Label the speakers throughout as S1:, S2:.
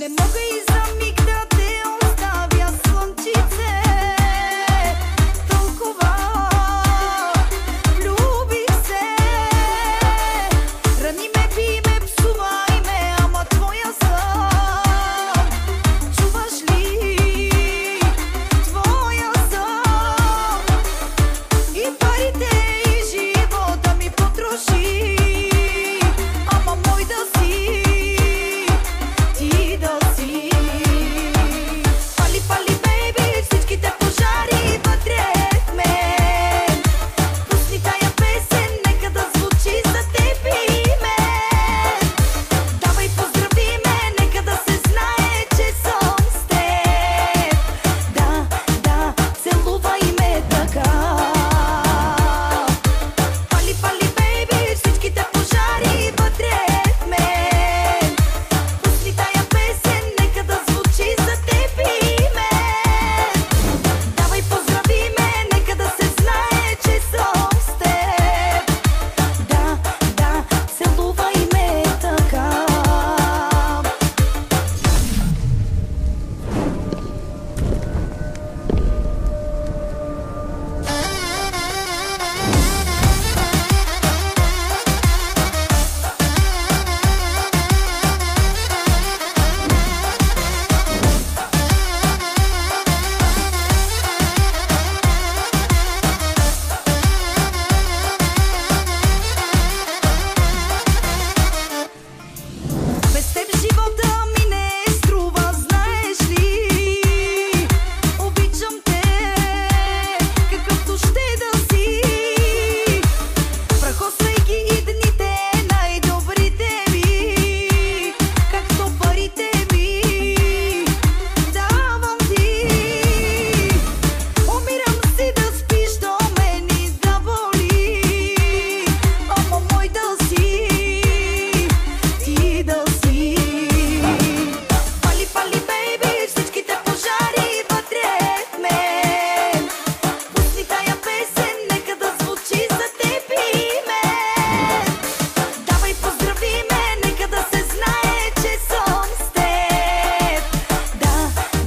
S1: Не мога и за миг да те оставя, слънчице. Толкова влюбих се. Рани ме, би ме, псувай ме, ама твоя съм. Чуваш ли? Твоя съм. И парите, и живота ми потроши, ама мой да си. Ти да си. Пали, пали, бейби, всичките пожари вътре в мен. Пусни тая песен, нека да звучи за теб и мен. Давай, поздрави ме, нека да се знае, че съм с теб. Да, целувай ме така. Пали, пали, бейби, всичките пожари вътре в мен. Пусни тая песен, нека да звучи за теб и мен. Давай, поздрави ме, нека да се знае, че съм с теб. Да, целувай ме така. Без теб живота ми не струва, знаеш ли? Обичам те, какъвто ще да си. Прахосвай ги и дните, най-добрите ми, както парите ми давам ти. Умирам си да спиш до мен и да боли, ама мой да си. Ти да си. Пали, пали, бейби, всичките пожари вътре в мен. Пусни тая песен, нека да звучи за теб и мен. Давай, поздрави ме, нека да се знае, че съм с теб.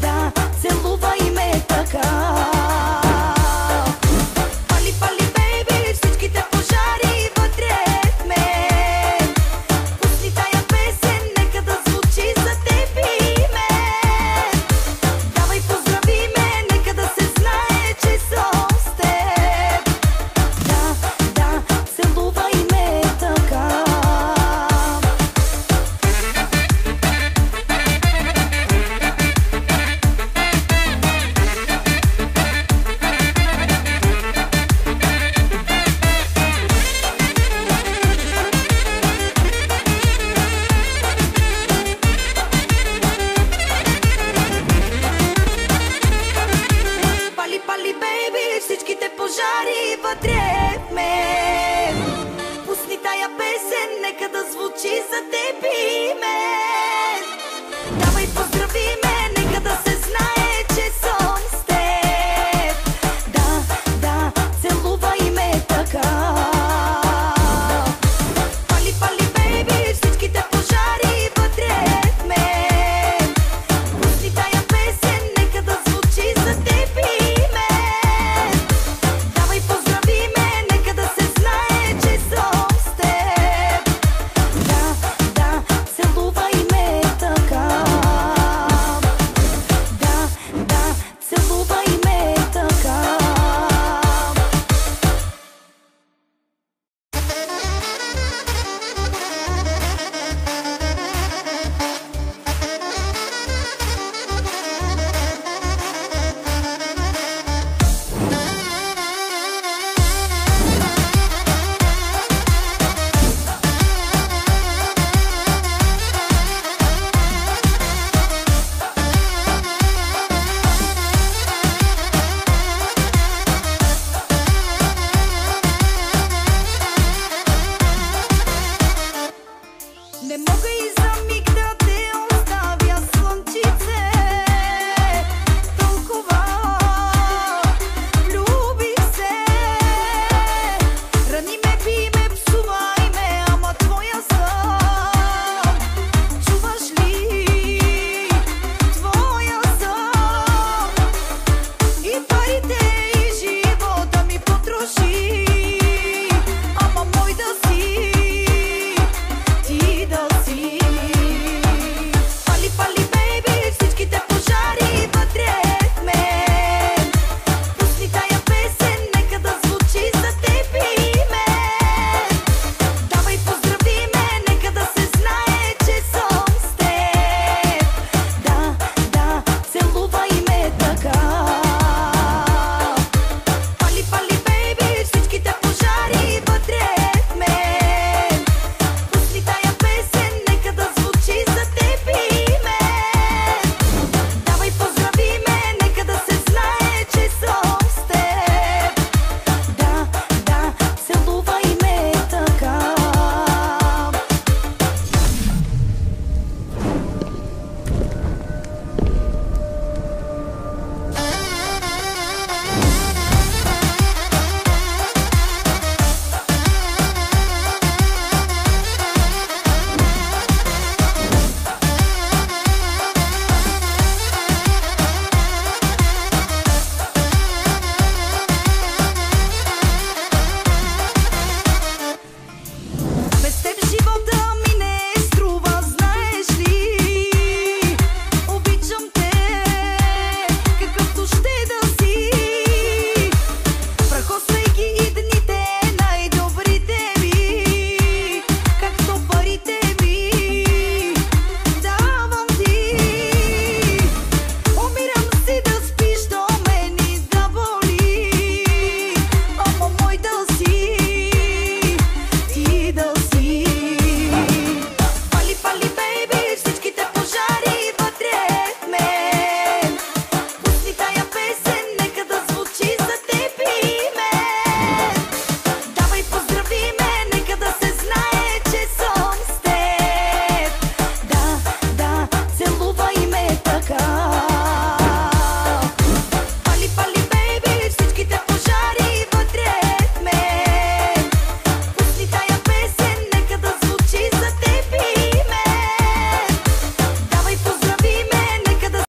S1: Да, целувай ме така. Пали, пали, бейби, всичките пожари вътре в мен. Пусни тая песен, нека да звучи за теб и мен. Давай, поздрави ме, нека да се знае, че съм с теб. Да, целувай ме така. Пали, пали, бейби, всичките пожари вътре в мен. Пусни тая песен, нека да звучи за теб и мен.